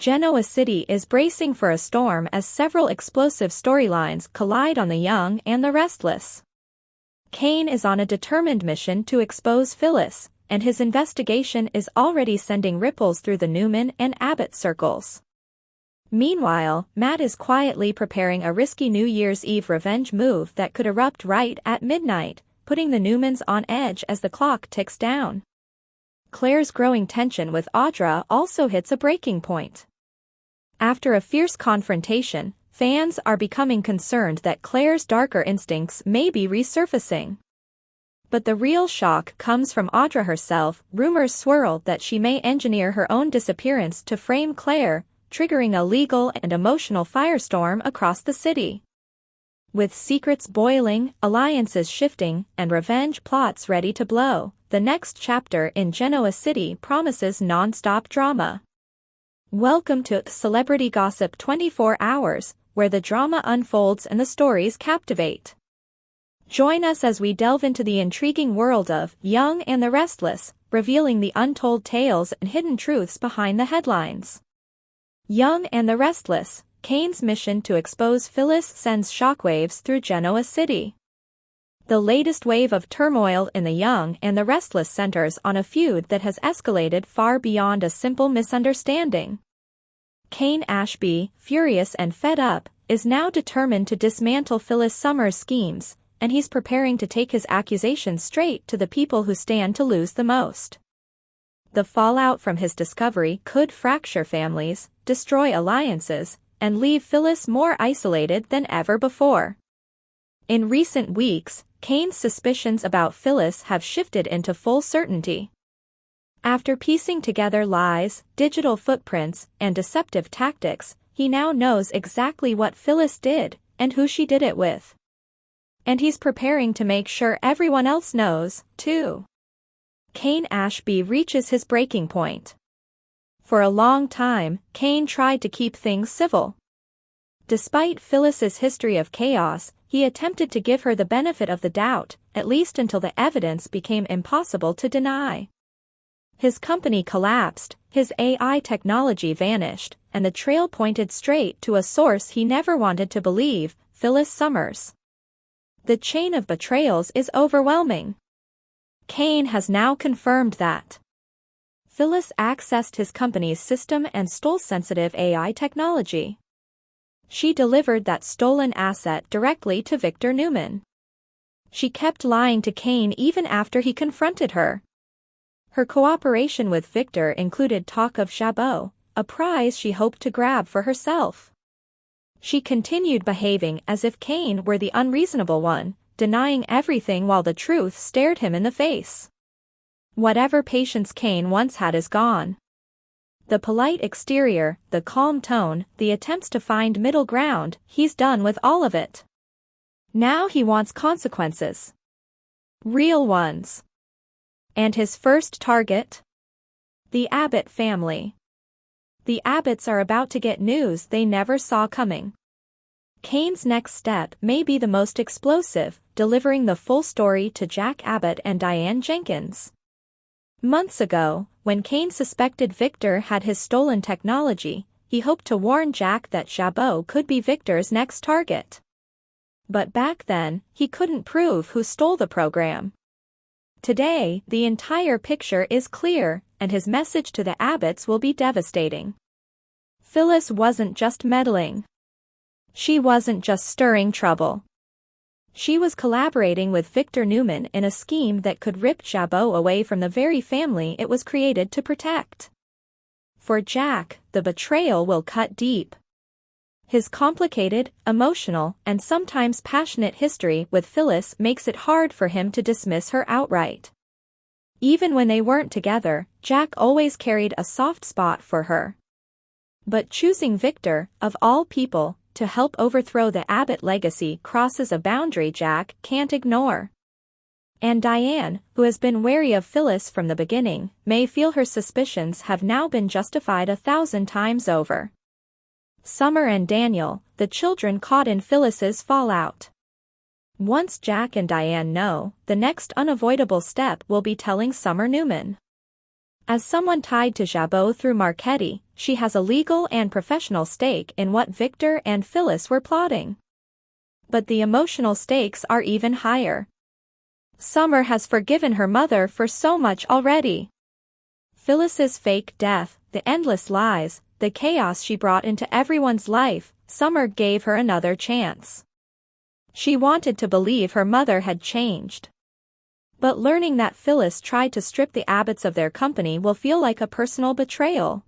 Genoa City is bracing for a storm as several explosive storylines collide on The Young and the Restless. Kane is on a determined mission to expose Phyllis, and his investigation is already sending ripples through the Newman and Abbott circles. Meanwhile, Matt is quietly preparing a risky New Year's Eve revenge move that could erupt right at midnight, putting the Newmans on edge as the clock ticks down. Claire's growing tension with Audra also hits a breaking point. After a fierce confrontation, fans are becoming concerned that Claire's darker instincts may be resurfacing. But the real shock comes from Audra herself. Rumors swirl that she may engineer her own disappearance to frame Claire, triggering a legal and emotional firestorm across the city. With secrets boiling, alliances shifting, and revenge plots ready to blow, the next chapter in Genoa City promises non-stop drama. Welcome to Celebrity Gossip 24 Hours, where the drama unfolds and the stories captivate. Join us as we delve into the intriguing world of Young and the Restless, revealing the untold tales and hidden truths behind the headlines. Young and the Restless, Kane's mission to expose Phyllis sends shockwaves through Genoa City. The latest wave of turmoil in The Young and the Restless centers on a feud that has escalated far beyond a simple misunderstanding. Kane Ashby, furious and fed up, is now determined to dismantle Phyllis Summers' schemes, and he's preparing to take his accusations straight to the people who stand to lose the most. The fallout from his discovery could fracture families, destroy alliances, and leave Phyllis more isolated than ever before. In recent weeks, Kane's suspicions about Phyllis have shifted into full certainty. After piecing together lies, digital footprints, and deceptive tactics, he now knows exactly what Phyllis did, and who she did it with. And he's preparing to make sure everyone else knows, too. Kane Ashby reaches his breaking point. For a long time, Kane tried to keep things civil. Despite Phyllis's history of chaos, he attempted to give her the benefit of the doubt, at least until the evidence became impossible to deny. His company collapsed, his AI technology vanished, and the trail pointed straight to a source he never wanted to believe, Phyllis Summers. The chain of betrayals is overwhelming. Kane has now confirmed that Phyllis accessed his company's system and stole sensitive AI technology. She delivered that stolen asset directly to Victor Newman. She kept lying to Kane even after he confronted her. Her cooperation with Victor included talk of Jabot, a prize she hoped to grab for herself. She continued behaving as if Kane were the unreasonable one, denying everything while the truth stared him in the face. Whatever patience Kane once had is gone. The polite exterior, the calm tone, the attempts to find middle ground, he's done with all of it. Now he wants consequences. Real ones. And his first target? The Abbott family. The Abbotts are about to get news they never saw coming. Kane's next step may be the most explosive, delivering the full story to Jack Abbott and Diane Jenkins. Months ago, when Kane suspected Victor had his stolen technology, he hoped to warn Jack that Jabot could be Victor's next target. But back then, he couldn't prove who stole the program. Today, the entire picture is clear, and his message to the Abbotts will be devastating. Phyllis wasn't just meddling. She wasn't just stirring trouble. She was collaborating with Victor Newman in a scheme that could rip Jabot away from the very family it was created to protect. For Jack, the betrayal will cut deep. His complicated, emotional, and sometimes passionate history with Phyllis makes it hard for him to dismiss her outright. Even when they weren't together, Jack always carried a soft spot for her. But choosing Victor, of all people, to help overthrow the Abbott legacy crosses a boundary Jack can't ignore. And Diane, who has been wary of Phyllis from the beginning, may feel her suspicions have now been justified 1,000 times over. Summer and Daniel, the children caught in Phyllis's fallout. Once Jack and Diane know, the next unavoidable step will be telling Summer Newman. As someone tied to Jabot through Marchetti, she has a legal and professional stake in what Victor and Phyllis were plotting. But the emotional stakes are even higher. Summer has forgiven her mother for so much already. Phyllis's fake death, the endless lies, the chaos she brought into everyone's life, Summer gave her another chance. She wanted to believe her mother had changed. But learning that Phyllis tried to strip the Abbotts of their company will feel like a personal betrayal.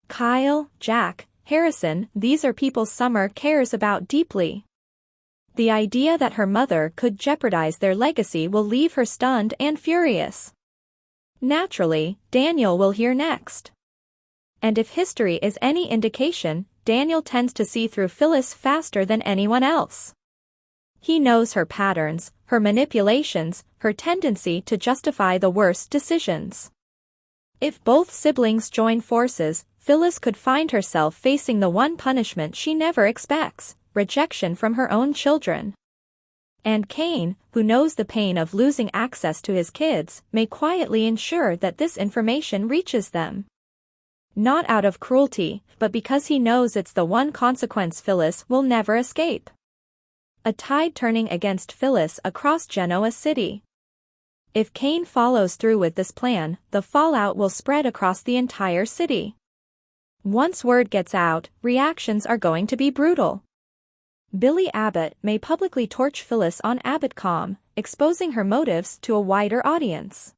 Kyle, Jack, Harrison, these are people Summer cares about deeply. The idea that her mother could jeopardize their legacy will leave her stunned and furious. Naturally, Daniel will hear next. And if history is any indication, Daniel tends to see through Phyllis faster than anyone else. He knows her patterns, her manipulations, her tendency to justify the worst decisions. If both siblings join forces, Phyllis could find herself facing the one punishment she never expects: rejection from her own children. And Kane, who knows the pain of losing access to his kids, may quietly ensure that this information reaches them. Not out of cruelty, but because he knows it's the one consequence Phyllis will never escape. A tide turning against Phyllis across Genoa City. If Kane follows through with this plan, the fallout will spread across the entire city. Once word gets out, reactions are going to be brutal. Billy Abbott may publicly torch Phyllis on AbbottCom, exposing her motives to a wider audience.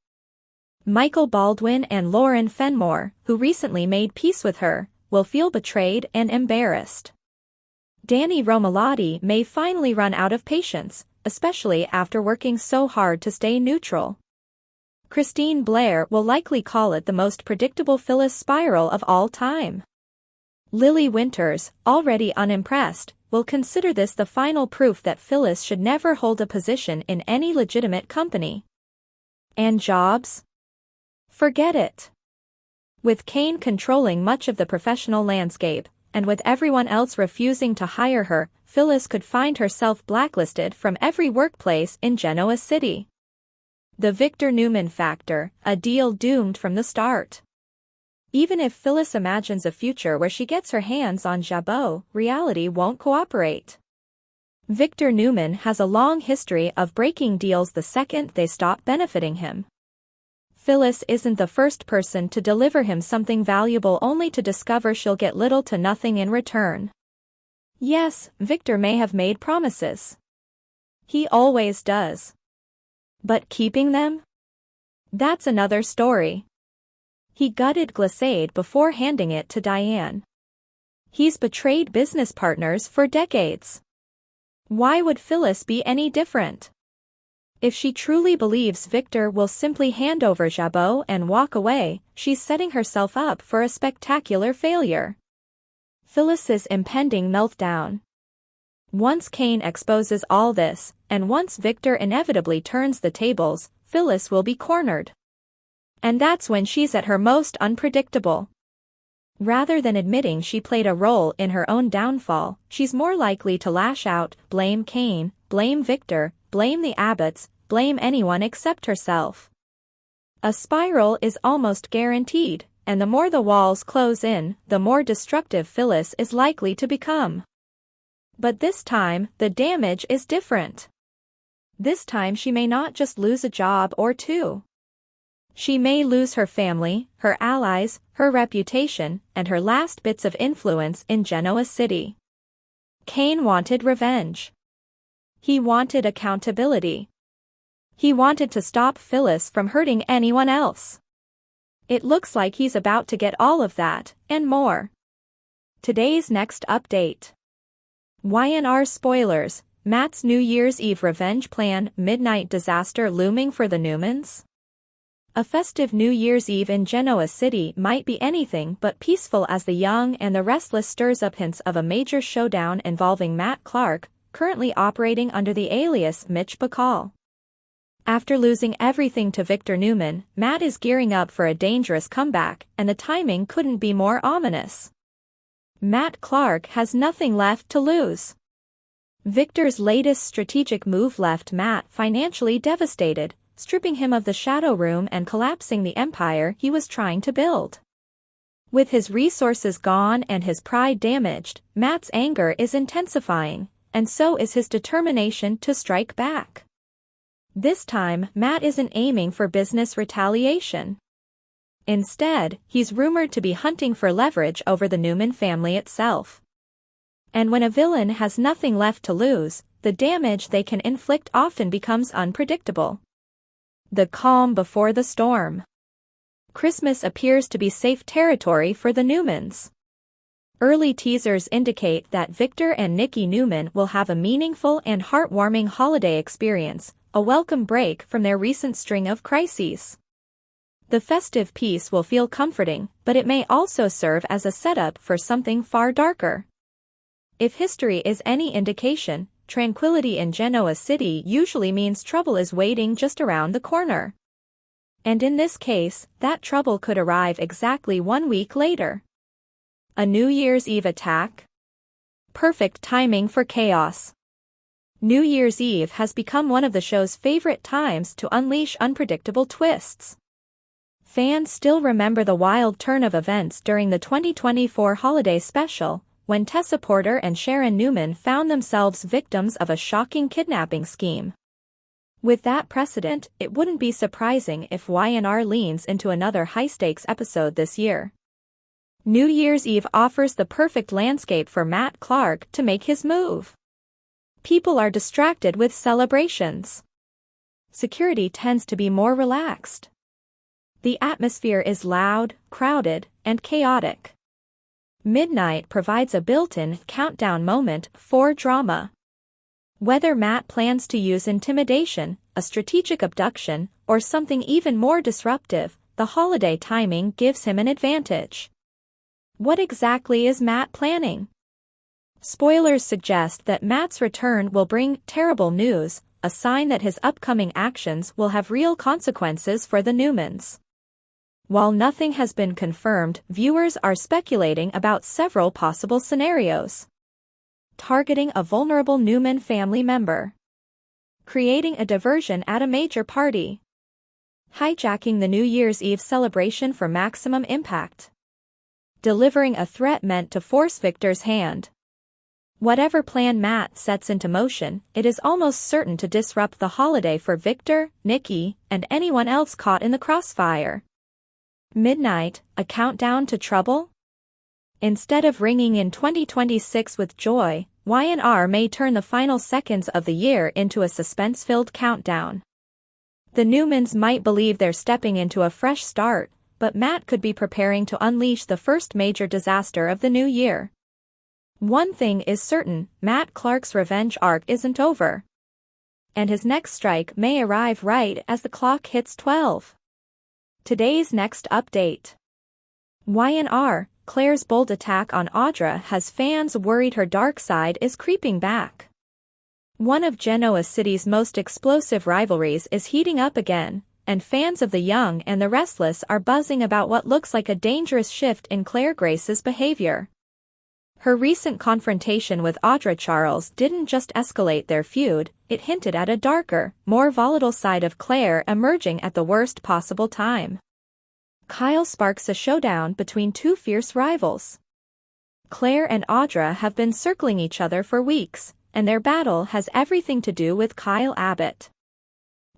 Michael Baldwin and Lauren Fenmore, who recently made peace with her, will feel betrayed and embarrassed. Danny Romalotti may finally run out of patience, especially after working so hard to stay neutral. Christine Blair will likely call it the most predictable Phyllis spiral of all time. Lily Winters, already unimpressed, will consider this the final proof that Phyllis should never hold a position in any legitimate company. And jobs? Forget it. With Kane controlling much of the professional landscape, and with everyone else refusing to hire her, Phyllis could find herself blacklisted from every workplace in Genoa City. The Victor Newman factor, a deal doomed from the start. Even if Phyllis imagines a future where she gets her hands on Jabot, reality won't cooperate. Victor Newman has a long history of breaking deals the second they stop benefiting him. Phyllis isn't the first person to deliver him something valuable only to discover she'll get little to nothing in return. Yes, Victor may have made promises. He always does. But keeping them? That's another story. He gutted Glissade before handing it to Diane. He's betrayed business partners for decades. Why would Phyllis be any different? If she truly believes Victor will simply hand over Jabot and walk away, she's setting herself up for a spectacular failure. Phyllis's impending meltdown. Once Kane exposes all this, and once Victor inevitably turns the tables, Phyllis will be cornered. And that's when she's at her most unpredictable. Rather than admitting she played a role in her own downfall, she's more likely to lash out, blame Kane, blame Victor, blame the Abbotts, blame anyone except herself. A spiral is almost guaranteed, and the more the walls close in, the more destructive Phyllis is likely to become. But this time, the damage is different. This time she may not just lose a job or two. She may lose her family, her allies, her reputation, and her last bits of influence in Genoa City. Kane wanted revenge. He wanted accountability. He wanted to stop Phyllis from hurting anyone else. It looks like he's about to get all of that, and more. Today's next update. Y&R spoilers, Matt's New Year's Eve revenge plan, midnight disaster looming for the Newmans? A festive New Year's Eve in Genoa City might be anything but peaceful as the young and the restless stirs up hints of a major showdown involving Matt Clark, currently operating under the alias Mitch Bacall. After losing everything to Victor Newman, Matt is gearing up for a dangerous comeback, and the timing couldn't be more ominous. Matt Clark has nothing left to lose. Victor's latest strategic move left Matt financially devastated, stripping him of the shadow room and collapsing the empire he was trying to build. With his resources gone and his pride damaged, Matt's anger is intensifying, and so is his determination to strike back. This time, Matt isn't aiming for business retaliation. Instead, he's rumored to be hunting for leverage over the Newman family itself. And when a villain has nothing left to lose, the damage they can inflict often becomes unpredictable. The calm before the storm. Christmas appears to be safe territory for the Newmans. Early teasers indicate that Victor and Nikki Newman will have a meaningful and heartwarming holiday experience, a welcome break from their recent string of crises. The festive piece will feel comforting, but it may also serve as a setup for something far darker. If history is any indication, tranquility in Genoa City usually means trouble is waiting just around the corner. And in this case, that trouble could arrive exactly 1 week later. A New Year's Eve attack? Perfect timing for chaos. New Year's Eve has become one of the show's favorite times to unleash unpredictable twists. Fans still remember the wild turn of events during the 2024 holiday special, when Tessa Porter and Sharon Newman found themselves victims of a shocking kidnapping scheme. With that precedent, it wouldn't be surprising if Y&R leans into another high-stakes episode this year. New Year's Eve offers the perfect landscape for Matt Clark to make his move. People are distracted with celebrations. Security tends to be more relaxed. The atmosphere is loud, crowded, and chaotic. Midnight provides a built-in countdown moment for drama. Whether Matt plans to use intimidation, a strategic abduction, or something even more disruptive, the holiday timing gives him an advantage. What exactly is Matt planning? Spoilers suggest that Matt's return will bring terrible news, a sign that his upcoming actions will have real consequences for the Newmans. While nothing has been confirmed, viewers are speculating about several possible scenarios. Targeting a vulnerable Newman family member. Creating a diversion at a major party. Hijacking the New Year's Eve celebration for maximum impact. Delivering a threat meant to force Victor's hand. Whatever plan Matt sets into motion, it is almost certain to disrupt the holiday for Victor, Nikki, and anyone else caught in the crossfire. Midnight, a countdown to trouble? Instead of ringing in 2026 with joy, Y&R may turn the final seconds of the year into a suspense-filled countdown. The Newmans might believe they're stepping into a fresh start, but Matt could be preparing to unleash the first major disaster of the new year. One thing is certain, Matt Clark's revenge arc isn't over. And his next strike may arrive right as the clock hits 12. Today's next update. Y&R, Claire's bold attack on Audra has fans worried her dark side is creeping back. One of Genoa City's most explosive rivalries is heating up again, and fans of the young and the restless are buzzing about what looks like a dangerous shift in Claire Grace's behavior. Her recent confrontation with Audra Charles didn't just escalate their feud, it hinted at a darker, more volatile side of Claire emerging at the worst possible time. Kyle sparks a showdown between two fierce rivals. Claire and Audra have been circling each other for weeks, and their battle has everything to do with Kyle Abbott.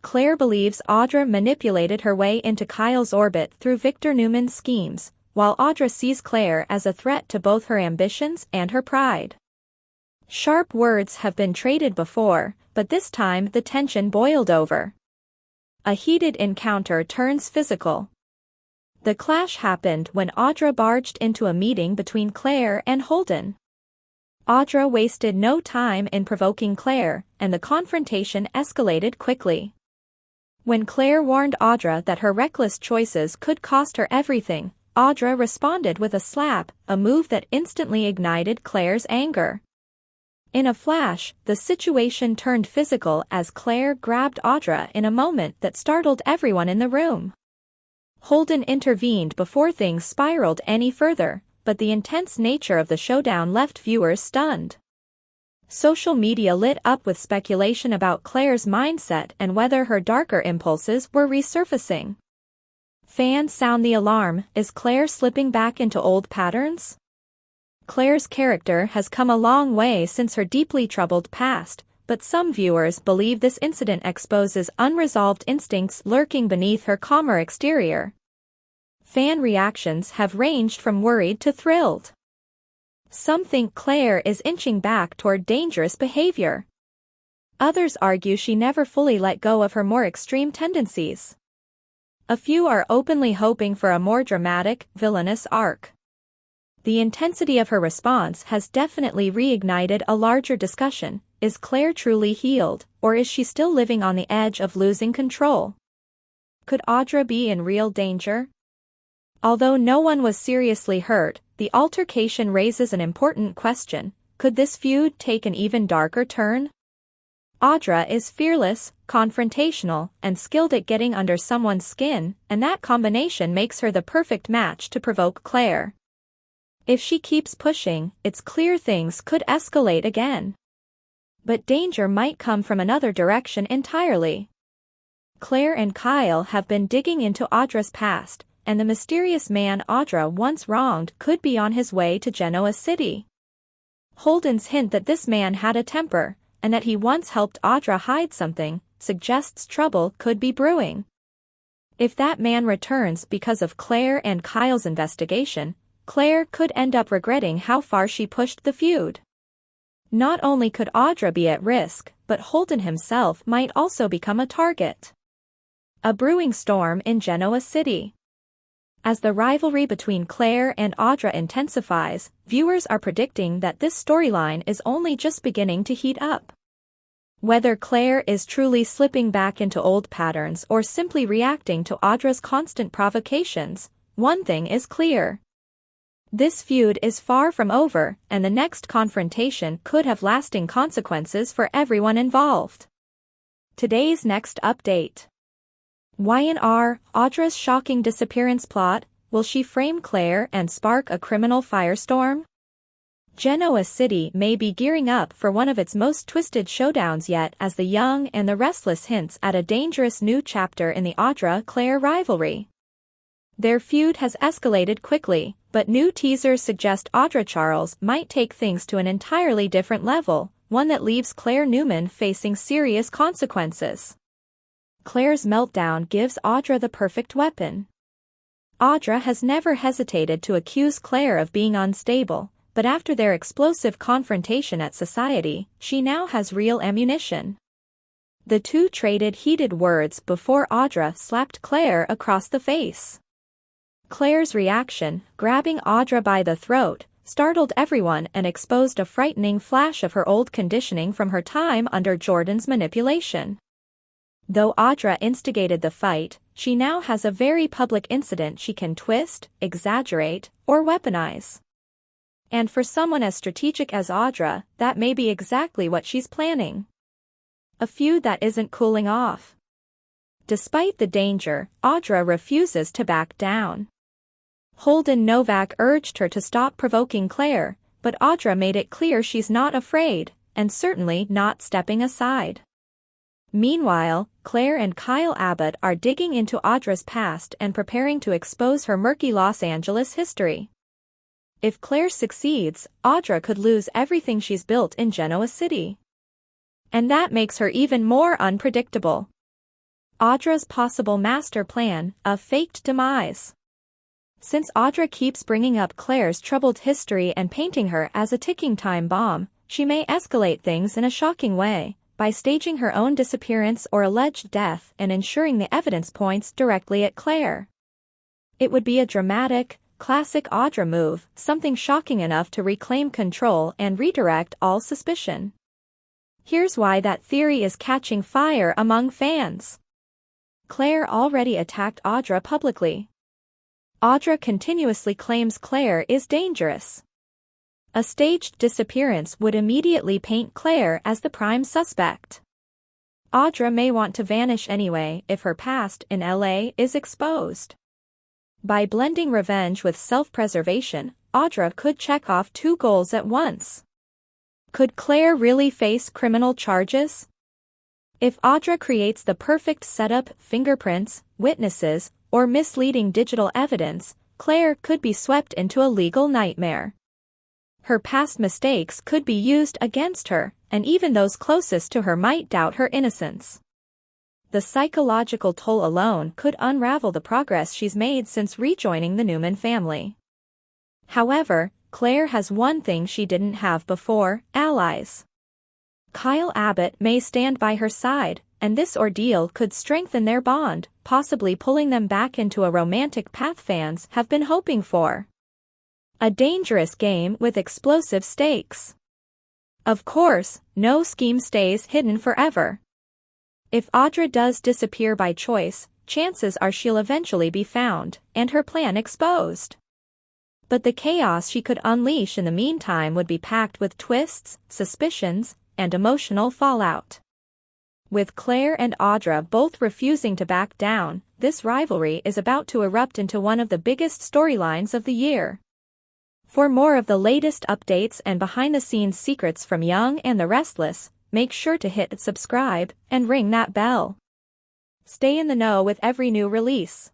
Claire believes Audra manipulated her way into Kyle's orbit through Victor Newman's schemes, while Audra sees Claire as a threat to both her ambitions and her pride. Sharp words have been traded before, but this time the tension boiled over. A heated encounter turns physical. The clash happened when Audra barged into a meeting between Claire and Holden. Audra wasted no time in provoking Claire, and the confrontation escalated quickly. When Claire warned Audra that her reckless choices could cost her everything, Audra responded with a slap, a move that instantly ignited Claire's anger. In a flash, the situation turned physical as Claire grabbed Audra in a moment that startled everyone in the room. Holden intervened before things spiraled any further, but the intense nature of the showdown left viewers stunned. Social media lit up with speculation about Claire's mindset and whether her darker impulses were resurfacing. Fans sound the alarm. Is Claire slipping back into old patterns? Claire's character has come a long way since her deeply troubled past, but some viewers believe this incident exposes unresolved instincts lurking beneath her calmer exterior. Fan reactions have ranged from worried to thrilled. Some think Claire is inching back toward dangerous behavior. Others argue she never fully let go of her more extreme tendencies. A few are openly hoping for a more dramatic, villainous arc. The intensity of her response has definitely reignited a larger discussion. Is Claire truly healed, or is she still living on the edge of losing control? Could Audra be in real danger? Although no one was seriously hurt, the altercation raises an important question. Could this feud take an even darker turn? Audra is fearless, confrontational, and skilled at getting under someone's skin, and that combination makes her the perfect match to provoke Claire. If she keeps pushing, it's clear things could escalate again. But danger might come from another direction entirely. Claire and Kyle have been digging into Audra's past, and the mysterious man Audra once wronged could be on his way to Genoa City. Holden's hint that this man had a temper, and that he once helped Audra hide something, suggests trouble could be brewing. If that man returns because of Claire and Kyle's investigation, Claire could end up regretting how far she pushed the feud. Not only could Audra be at risk, but Holden himself might also become a target. A brewing storm in Genoa City. As the rivalry between Claire and Audra intensifies, viewers are predicting that this storyline is only just beginning to heat up. Whether Claire is truly slipping back into old patterns or simply reacting to Audra's constant provocations, one thing is clear. This feud is far from over, and the next confrontation could have lasting consequences for everyone involved. Today's next update. Y&R, Audra's shocking disappearance plot. Will she frame Claire and spark a criminal firestorm? Genoa City may be gearing up for one of its most twisted showdowns yet, as the young and the restless hints at a dangerous new chapter in the Audra-Claire rivalry. Their feud has escalated quickly, but new teasers suggest Audra Charles might take things to an entirely different level, one that leaves Claire Newman facing serious consequences. Claire's meltdown gives Audra the perfect weapon. Audra has never hesitated to accuse Claire of being unstable, but after their explosive confrontation at Society, she now has real ammunition. The two traded heated words before Audra slapped Claire across the face. Claire's reaction, grabbing Audra by the throat, startled everyone and exposed a frightening flash of her old conditioning from her time under Jordan's manipulation. Though Audra instigated the fight, she now has a very public incident she can twist, exaggerate, or weaponize. And for someone as strategic as Audra, that may be exactly what she's planning. A feud that isn't cooling off. Despite the danger, Audra refuses to back down. Holden Novak urged her to stop provoking Claire, but Audra made it clear she's not afraid, and certainly not stepping aside. Meanwhile, Claire and Kyle Abbott are digging into Audra's past and preparing to expose her murky Los Angeles history. If Claire succeeds, Audra could lose everything she's built in Genoa City. And that makes her even more unpredictable. Audra's possible master plan, a faked demise. Since Audra keeps bringing up Claire's troubled history and painting her as a ticking time bomb, she may escalate things in a shocking way, by staging her own disappearance or alleged death and ensuring the evidence points directly at Claire. It would be a dramatic, classic Audra move, something shocking enough to reclaim control and redirect all suspicion. Here's why that theory is catching fire among fans. Claire already attacked Audra publicly. Audra continuously claims Claire is dangerous. A staged disappearance would immediately paint Claire as the prime suspect. Audra may want to vanish anyway if her past in LA is exposed. By blending revenge with self-preservation, Audra could check off two goals at once. Could Claire really face criminal charges? If Audra creates the perfect setup, fingerprints, witnesses, or misleading digital evidence, Claire could be swept into a legal nightmare. Her past mistakes could be used against her, and even those closest to her might doubt her innocence. The psychological toll alone could unravel the progress she's made since rejoining the Newman family. However, Claire has one thing she didn't have before: allies. Kyle Abbott may stand by her side, and this ordeal could strengthen their bond, possibly pulling them back into a romantic path fans have been hoping for. A dangerous game with explosive stakes. Of course, no scheme stays hidden forever. If Audra does disappear by choice, chances are she'll eventually be found, and her plan exposed. But the chaos she could unleash in the meantime would be packed with twists, suspicions, and emotional fallout. With Claire and Audra both refusing to back down, this rivalry is about to erupt into one of the biggest storylines of the year. For more of the latest updates and behind-the-scenes secrets from Young and the Restless, make sure to hit subscribe and ring that bell. Stay in the know with every new release.